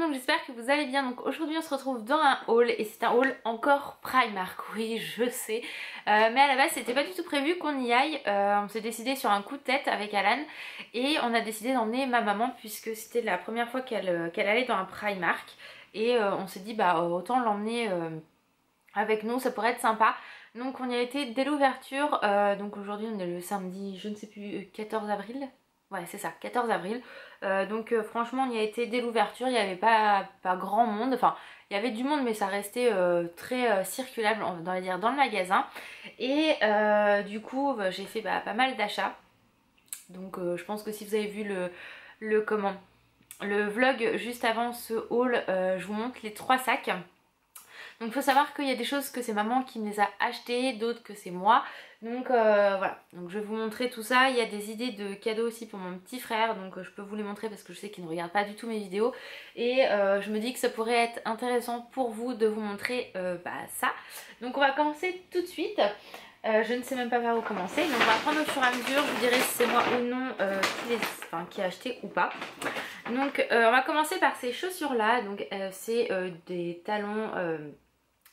donc j'espère que vous allez bien. Donc aujourd'hui on se retrouve dans un haul et c'est un haul encore Primark, oui je sais, mais à la base c'était pas du tout prévu qu'on y aille. On s'est décidé sur un coup de tête avec Alan et on a décidé d'emmener ma maman puisque c'était la première fois qu'elle allait dans un Primark et on s'est dit bah autant l'emmener avec nous, ça pourrait être sympa. Donc on y a été dès l'ouverture, donc aujourd'hui on est le samedi, je ne sais plus, 14 avril. Ouais c'est ça, 14 avril. Donc franchement on y a été dès l'ouverture, il n'y avait pas grand monde. Enfin il y avait du monde mais ça restait très circulable dans le magasin. Et du coup j'ai fait pas mal d'achats. Donc je pense que si vous avez vu le vlog juste avant ce haul, je vous montre les 3 sacs. Donc il faut savoir qu'il y a des choses que c'est maman qui me les a achetées, d'autres que c'est moi. Donc voilà, donc je vais vous montrer tout ça. Il y a des idées de cadeaux aussi pour mon petit frère, donc je peux vous les montrer parce que je sais qu'il ne regarde pas du tout mes vidéos. Et je me dis que ça pourrait être intéressant pour vous de vous montrer ça. Donc on va commencer tout de suite. Je ne sais même pas par où commencer, donc on va prendre au fur et à mesure, je vous dirai si c'est moi ou non qui a acheté ou pas. Donc on va commencer par ces chaussures là, donc c'est des talons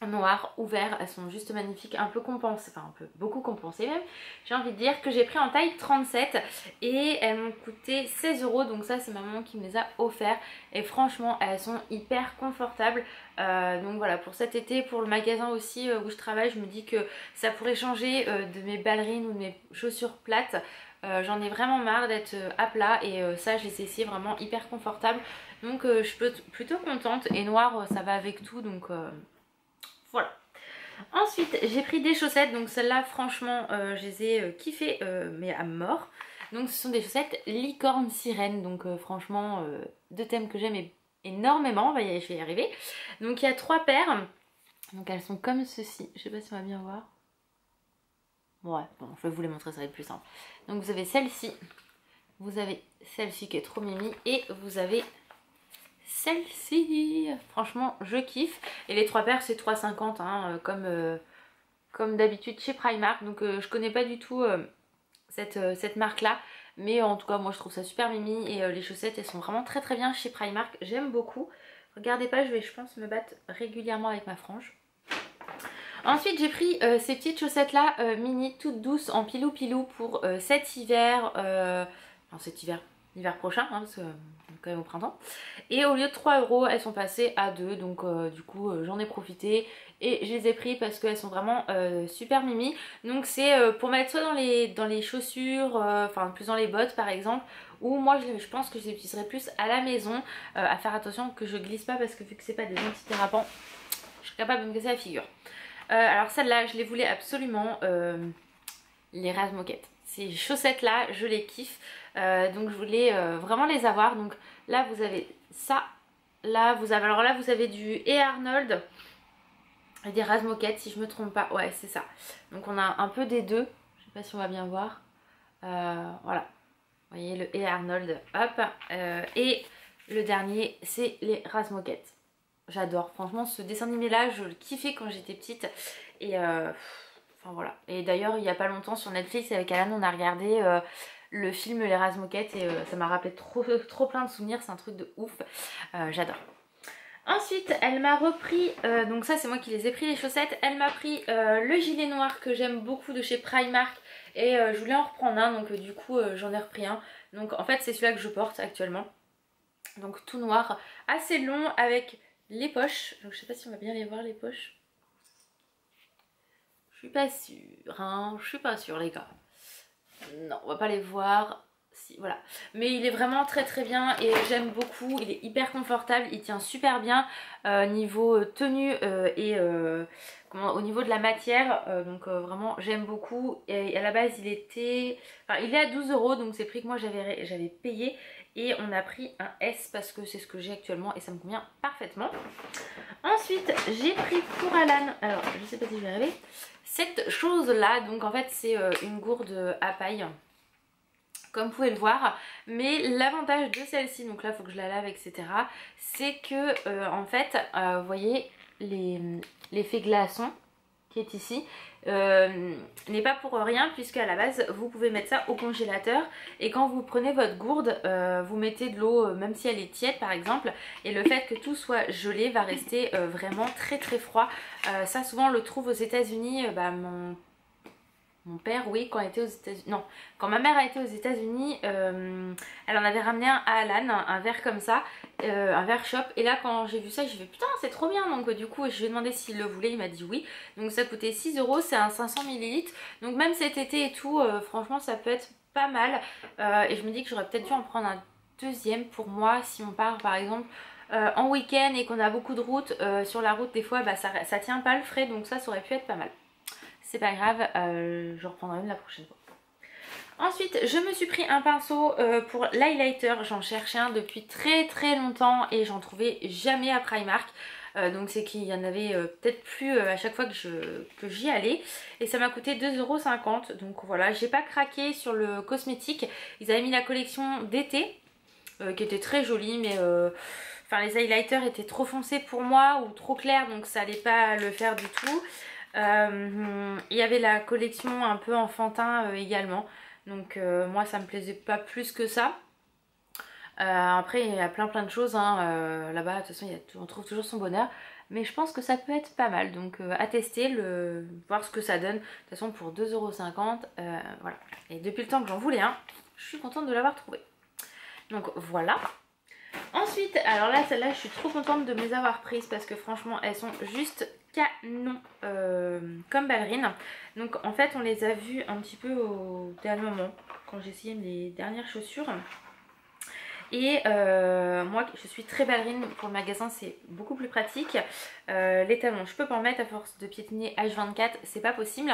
noires ouverts, elles sont juste magnifiques, un peu compensées, enfin un peu beaucoup compensées même, j'ai envie de dire, que j'ai pris en taille 37 et elles m'ont coûté 16 €, donc ça c'est maman qui me les a offerts et franchement elles sont hyper confortables. Donc voilà, pour cet été, pour le magasin aussi où je travaille, je me dis que ça pourrait changer de mes ballerines ou de mes chaussures plates. J'en ai vraiment marre d'être à plat et ça je les ai essayé, vraiment hyper confortable, donc je suis plutôt contente. Et noir ça va avec tout, donc voilà. Ensuite j'ai pris des chaussettes, donc celles-là franchement je les ai kiffées mais à mort. Donc ce sont des chaussettes licorne sirène, donc franchement deux thèmes que j'aime énormément, je vais y arriver. Donc il y a 3 paires, donc elles sont comme ceci, je sais pas si on va bien voir. Ouais, bon, je vais vous les montrer, ça va être plus simple. Donc vous avez celle-ci, vous avez celle-ci qui est trop mimi et vous avez celle-ci. Franchement, je kiffe. Et les 3 paires, c'est 3,50 hein, comme d'habitude chez Primark. Donc je connais pas du tout cette marque-là. Mais en tout cas, moi je trouve ça super mimi. Et les chaussettes, elles sont vraiment très très bien chez Primark. J'aime beaucoup. Regardez pas, je pense, me battre régulièrement avec ma frange. Ensuite j'ai pris ces petites chaussettes là mini toutes douces en pilou pilou pour cet hiver, l'hiver prochain hein, parce que quand même au printemps. Et au lieu de 3 € elles sont passées à 2, donc du coup j'en ai profité et je les ai pris parce qu'elles sont vraiment super mimi. Donc c'est pour mettre soit dans les chaussures, enfin plus dans les bottes par exemple, ou moi je pense que je les utiliserai plus à la maison. À faire attention que je glisse pas parce que vu que c'est pas des antidérapants, je suis capable de me casser la figure. Alors celle-là je les voulais absolument, les Raz Moquette. Ces chaussettes là je les kiffe, donc je voulais vraiment les avoir. Donc là vous avez ça, là vous avez, alors là vous avez du et Arnold et des Raz Moquette si je me trompe pas, ouais c'est ça. Donc on a un peu des deux, je sais pas si on va bien voir, voilà. Vous voyez le et Arnold, hop, et le dernier c'est les Raz Moquette. J'adore, franchement ce dessin animé là je le kiffais quand j'étais petite et enfin voilà. Et d'ailleurs il n'y a pas longtemps sur Netflix avec Alan on a regardé le film Les Raz Moquette et ça m'a rappelé trop plein de souvenirs, c'est un truc de ouf, j'adore. Ensuite elle m'a repris, donc ça c'est moi qui les ai pris les chaussettes, elle m'a pris le gilet noir que j'aime beaucoup de chez Primark et je voulais en reprendre un, donc du coup j'en ai repris un. Donc en fait c'est celui-là que je porte actuellement, donc tout noir, assez long avec les poches. Donc je sais pas si on va bien les voir les poches. Je suis pas sûre, hein, je suis pas sûre les gars. Non, on va pas les voir. Si, voilà. Mais il est vraiment très très bien et j'aime beaucoup. Il est hyper confortable, il tient super bien niveau tenue et au niveau de la matière. Donc vraiment j'aime beaucoup. Et à la base il était, enfin, il est à 12 €, donc c'est le prix que moi j'avais payé. Et on a pris un S parce que c'est ce que j'ai actuellement et ça me convient parfaitement. Ensuite j'ai pris pour Alan, alors je sais pas si je vais arriver, cette chose là. Donc en fait c'est une gourde à paille comme vous pouvez le voir, mais l'avantage de celle-ci, donc là il faut que je la lave etc, c'est que en fait vous voyez l'effet glaçon qui est ici n'est pas pour rien, puisque à la base vous pouvez mettre ça au congélateur et quand vous prenez votre gourde vous mettez de l'eau même si elle est tiède par exemple, et le fait que tout soit gelé va rester vraiment très très froid. Ça souvent on le trouve aux États-Unis. Mon père, oui, quand, était aux États-Unis, non, quand ma mère a été aux États-Unis, elle en avait ramené un à Alan, un verre comme ça, un verre shop. Et là, quand j'ai vu ça, j'ai fait putain, c'est trop bien. Donc, du coup, je lui ai demandé s'il le voulait. Il m'a dit oui. Donc, ça coûtait 6 euros. C'est un 500 ml. Donc, même cet été et tout, franchement, ça peut être pas mal. Et je me dis que j'aurais peut-être dû en prendre un deuxième pour moi si on part par exemple. En week-end et qu'on a beaucoup de route, sur la route, des fois, bah, ça tient pas le frais. Donc, ça aurait pu être pas mal. C'est pas grave, je reprendrai une la prochaine fois. Ensuite, je me suis pris un pinceau pour l'highlighter. J'en cherchais un depuis très très longtemps et j'en trouvais jamais à Primark. Donc c'est qu'il y en avait peut-être plus à chaque fois que j'y allais. Et ça m'a coûté 2,50 €. Donc voilà, j'ai pas craqué sur le cosmétique. Ils avaient mis la collection d'été qui était très jolie, mais enfin les highlighters étaient trop foncés pour moi ou trop clairs, donc ça allait pas le faire du tout. Il y avait la collection un peu enfantin également, donc moi ça me plaisait pas plus que ça. Après il y a plein de choses hein, là-bas, de toute façon on trouve toujours son bonheur, mais je pense que ça peut être pas mal, donc à tester, voir ce que ça donne. De toute façon pour 2,50 €, voilà. Et depuis le temps que j'en voulais un, je suis contente de l'avoir trouvé. Donc voilà. Ensuite, alors là, celle-là, je suis trop contente de me les avoir prises parce que franchement, elles sont juste canon comme ballerines. Donc en fait, on les a vues un petit peu au dernier moment quand j'ai essayé mes dernières chaussures. Et moi, je suis très ballerine, pour le magasin, c'est beaucoup plus pratique. Les talons, je peux pas en mettre à force de piétiner H24, c'est pas possible.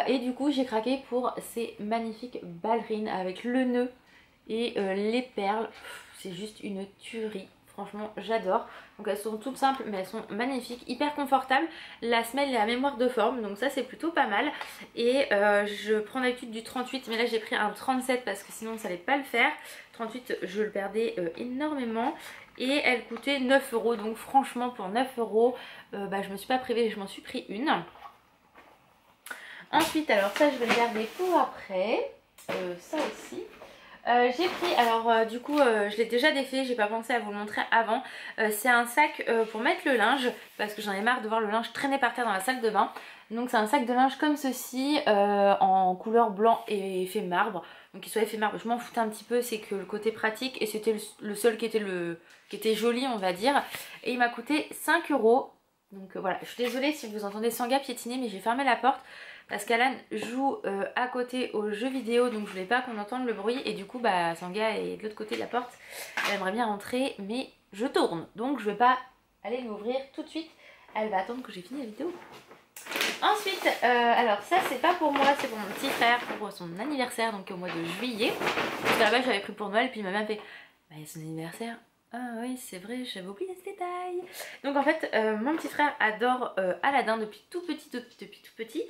Et du coup, j'ai craqué pour ces magnifiques ballerines avec le nœud et les perles. C'est juste une tuerie, franchement j'adore. Donc elles sont toutes simples mais elles sont magnifiques, hyper confortables. La semelle est à mémoire de forme, donc ça c'est plutôt pas mal. Et je prends d'habitude du 38, mais là j'ai pris un 37 parce que sinon ça allait pas le faire. 38 je le perdais énormément. Et elle coûtait 9 €, donc franchement pour 9 €, bah, je me suis pas privée, je m'en suis pris une. Ensuite alors ça je vais le garder pour après, ça aussi. J'ai pris, alors du coup je l'ai déjà défait, j'ai pas pensé à vous le montrer avant. C'est un sac pour mettre le linge, parce que j'en ai marre de voir le linge traîner par terre dans la salle de bain. Donc c'est un sac de linge comme ceci, en couleur blanc et effet marbre. Donc qu'il soit effet marbre, je m'en foutais un petit peu, c'est que le côté pratique, et c'était le seul qui était joli on va dire. Et il m'a coûté 5 €. Donc voilà, je suis désolée si vous entendez Sanga piétiner, mais j'ai fermé la porte parce qu'Alan joue à côté aux jeux vidéo, donc je voulais pas qu'on entende le bruit. Et du coup bah Sanga est de l'autre côté de la porte, elle aimerait bien rentrer mais je tourne, donc je vais pas aller l'ouvrir tout de suite, elle va attendre que j'ai fini la vidéo. Ensuite alors ça c'est pas pour moi, c'est pour mon petit frère, pour son anniversaire, donc au mois de juillet. Parce qu'à la base j'avais pris pour Noël, puis ma mère fait bah son anniversaire. Ah oui c'est vrai, j'avais oublié ce détail. Donc en fait mon petit frère adore Aladdin depuis tout petit,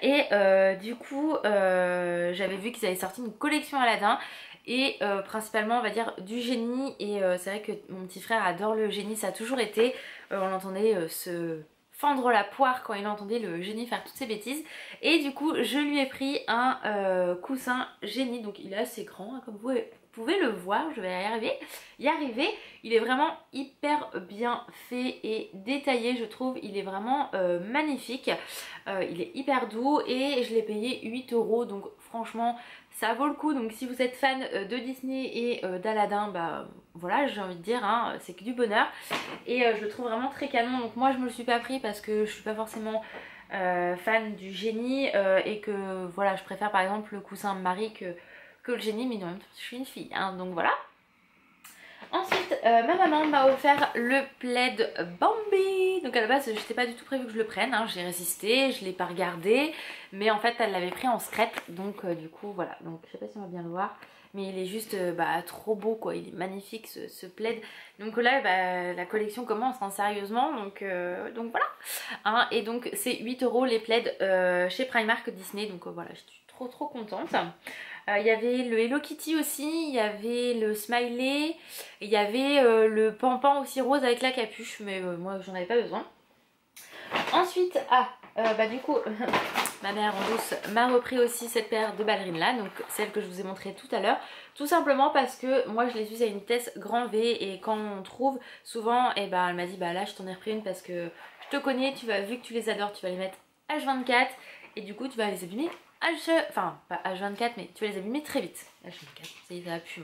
et du coup j'avais vu qu'ils avaient sorti une collection Aladdin et principalement on va dire du génie. Et c'est vrai que mon petit frère adore le génie, ça a toujours été, on l'entendait se fendre la poire quand il entendait le génie faire toutes ces bêtises. Et du coup je lui ai pris un coussin génie, donc il est assez grand hein, comme vous pouvez le voir, je vais y arriver. Il est vraiment hyper bien fait et détaillé je trouve, il est vraiment magnifique. Il est hyper doux et je l'ai payé 8 €, donc franchement ça vaut le coup. Donc si vous êtes fan de Disney et d'Aladin, bah voilà, j'ai envie de dire hein, c'est que du bonheur. Et je le trouve vraiment très canon, donc moi je me le suis pas pris parce que je suis pas forcément fan du génie et que voilà, je préfère par exemple le coussin Marie que le génie, mais non, je suis une fille hein, donc voilà. Ensuite ma maman m'a offert le plaid Bambi. Donc à la base j'étais pas du tout prévu que je le prenne hein. J'ai résisté, je l'ai pas regardé, mais en fait elle l'avait pris en secret, donc du coup voilà. Donc je sais pas si on va bien le voir, mais il est juste bah, trop beau quoi, il est magnifique ce plaid. Donc là bah, la collection commence hein, sérieusement, donc voilà hein. Et donc c'est 8 € les plaids chez Primark Disney, donc voilà, je suis trop contente. Il y avait le Hello Kitty aussi, il y avait le Smiley, il y avait le Pampan aussi rose avec la capuche, mais moi j'en avais pas besoin. Ensuite, du coup, ma mère en douce m'a repris aussi cette paire de ballerines là, donc celle que je vous ai montrée tout à l'heure. Tout simplement parce que moi je les use à une vitesse grand V et quand on trouve souvent, et elle m'a dit là je t'en ai repris une parce que je te connais, vu que tu les adores, tu vas les mettre H24 et du coup tu vas les abîmer enfin pas H24 mais tu vas les abîmer très vite. H24, ça y est, ça va plus.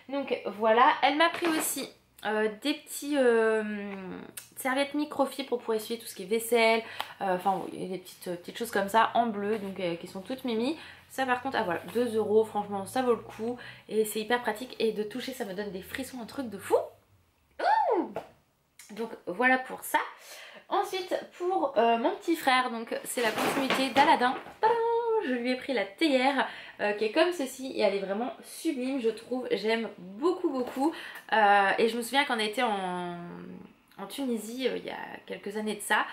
Donc voilà, elle m'a pris aussi des petits serviettes microfibres pour pouvoir essuyer tout ce qui est vaisselle, des petites choses comme ça en bleu, donc qui sont toutes mimi. Ça par contre, voilà, 2 €, franchement ça vaut le coup et c'est hyper pratique et de toucher ça me donne des frissons, un truc de fou. Ouh, donc voilà pour ça. Ensuite pour mon petit frère, donc c'est la continuité d'Aladin. Je lui ai pris la théière qui est comme ceci et elle est vraiment sublime, je trouve. J'aime beaucoup et je me souviens qu'on a été en Tunisie il y a quelques années de ça.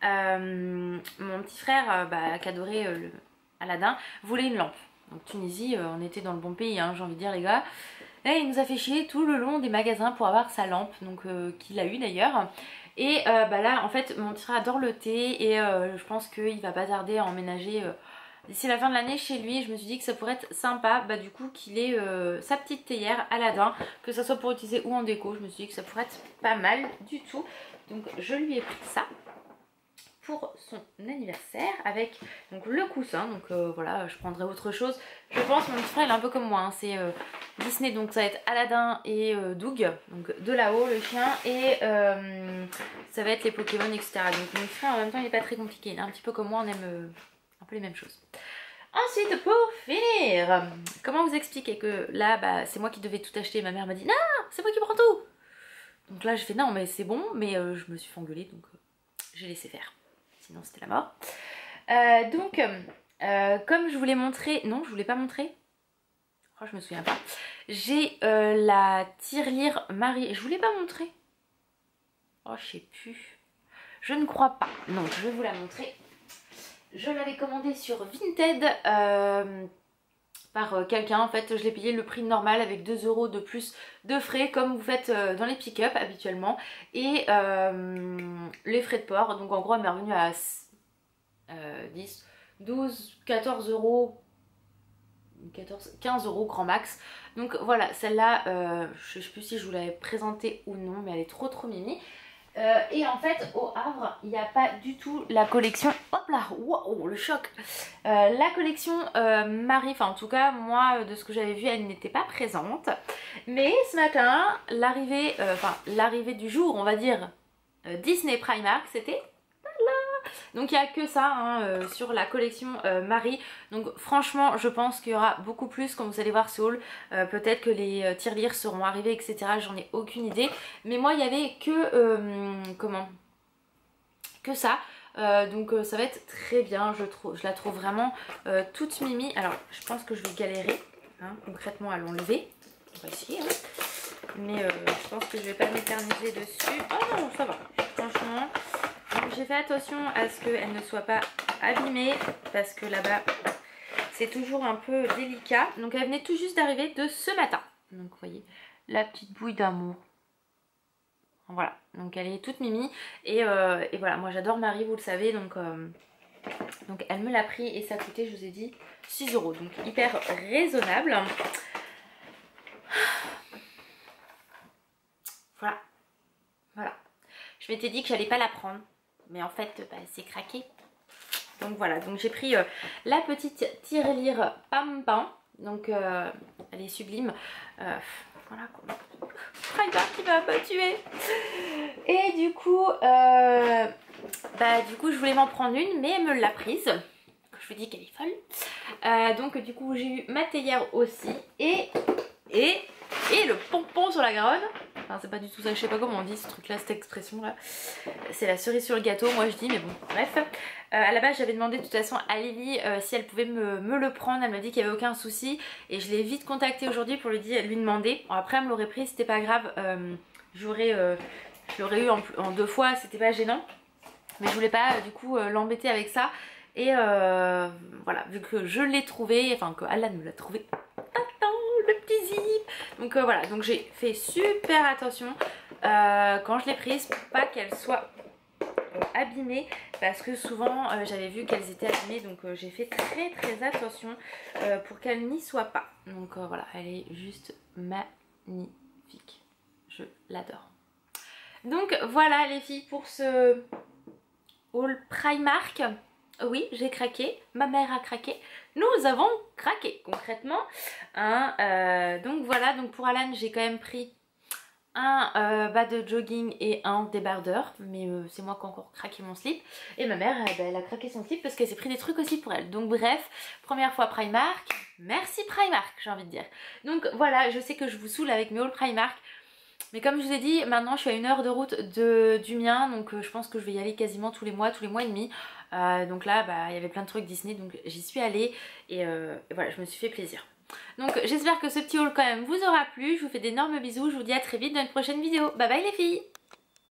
Mon petit frère qui adorait Aladin voulait une lampe. Donc Tunisie, on était dans le bon pays, hein, j'ai envie de dire les gars. Et il nous a fait chier tout le long des magasins pour avoir sa lampe, donc qu'il a eu d'ailleurs. Et là en fait mon petit frère adore le thé et je pense qu'il va pas tarder à emménager d'ici la fin de l'année chez lui. Je me suis dit que ça pourrait être sympa du coup qu'il ait sa petite théière Aladin, que ça soit pour utiliser ou en déco. Je me suis dit que ça pourrait être pas mal du tout, donc je lui ai pris ça pour son anniversaire avec donc le coussin. Donc voilà, je prendrai autre chose je pense. Mon petit frère il est un peu comme moi, hein. C'est Disney, donc ça va être Aladin et Doug, donc de là-haut le chien, et ça va être les Pokémon, etc. Donc mon frère en même temps il est pas très compliqué, il est un petit peu comme moi, on aime un peu les mêmes choses. Ensuite pour finir, comment vous expliquer que là c'est moi qui devais tout acheter, ma mère m'a dit non c'est moi qui prends tout. Donc là j'ai fait non mais c'est bon, mais je me suis fait engueuler, donc j'ai laissé faire. Sinon c'était la mort. Comme je voulais montrer, non je voulais pas montrer, oh, je me souviens pas, j'ai la tirelire Marie, je voulais pas montrer, oh je sais plus, je ne crois pas, non je vais vous la montrer. Je l'avais commandée sur Vinted par quelqu'un, en fait je l'ai payé le prix normal avec 2 € de plus de frais comme vous faites dans les pick-up habituellement, et les frais de port, donc en gros elle m'est revenue à 10, 12, 14 €, 15 € grand max. Donc voilà, celle-là, je sais plus si je vous l'avais présentée ou non, mais elle est trop mimi. Et en fait au Havre il n'y a pas du tout la collection, hop là, wow, le choc, la collection Marie, enfin en tout cas moi de ce que j'avais vu elle n'était pas présente, mais ce matin l'arrivée du jour on va dire Disney Primark, c'était là. Donc il n'y a que ça hein, sur la collection Marie. Donc franchement je pense qu'il y aura beaucoup plus quand vous allez voir ce haul. Peut-être que les tirelires seront arrivés etc, j'en ai aucune idée. Mais moi il n'y avait que ça. Donc ça va être très bien, je la trouve vraiment toute mimi. Alors je pense que je vais galérer hein, concrètement à l'enlever. On va essayer hein. Mais je pense que je vais pas m'éterniser dessus. Oh non ça va, franchement. J'ai fait attention à ce qu'elle ne soit pas abîmée parce que là-bas c'est toujours un peu délicat. Donc elle venait tout juste d'arriver de ce matin. Donc vous voyez la petite bouille d'amour. Voilà, donc elle est toute mimi et voilà, moi j'adore Marie, vous le savez, donc elle me l'a pris et ça coûtait, je vous ai dit, 6 €, donc hyper raisonnable. Voilà. Je m'étais dit que j'allais pas la prendre, mais en fait c'est craqué. Donc voilà, donc j'ai pris la petite tirelire Pam Pam, donc elle est sublime. Voilà quoi. Primark qui m'a pas tué. Et du coup je voulais m'en prendre une, mais elle me l'a prise. Je vous dis qu'elle est folle. Donc du coup j'ai eu ma théière aussi et le pompon sur la Garonne. Enfin c'est pas du tout ça, je sais pas comment on dit ce truc là, cette expression là. C'est la cerise sur le gâteau moi je dis, mais bon bref. À la base j'avais demandé de toute façon à Lily si elle pouvait me le prendre, elle m'a dit qu'il n'y avait aucun souci. Et je l'ai vite contactée aujourd'hui pour lui demander. Bon, après elle me l'aurait pris, c'était pas grave, je l'aurais eu en 2 fois, c'était pas gênant. Mais je voulais pas du coup l'embêter avec ça. Et voilà, vu que je l'ai trouvé, enfin que Alan me l'a trouvé. Le petit zip. Donc voilà, donc j'ai fait super attention quand je l'ai prise pour pas qu'elle soit abîmées parce que souvent j'avais vu qu'elles étaient abîmées, donc j'ai fait très attention pour qu'elles n'y soient pas. Donc voilà, elle est juste magnifique, je l'adore. Donc voilà les filles pour ce haul Primark. Oui, j'ai craqué, ma mère a craqué, nous avons craqué concrètement. Hein, donc voilà, donc pour Alan j'ai quand même pris un bas de jogging et un débardeur, mais c'est moi qui ai encore craqué mon slip. Et ma mère, elle a craqué son slip parce qu'elle s'est pris des trucs aussi pour elle. Donc bref, première fois Primark, merci Primark j'ai envie de dire. Donc voilà, je sais que je vous saoule avec mes hauls Primark. Mais comme je vous ai dit, maintenant je suis à 1 heure de route du mien, donc je pense que je vais y aller quasiment tous les mois et demi. Donc là, bah, il y avait plein de trucs Disney, donc j'y suis allée et voilà, je me suis fait plaisir. Donc j'espère que ce petit haul quand même vous aura plu, je vous fais d'énormes bisous, je vous dis à très vite dans une prochaine vidéo. Bye bye les filles!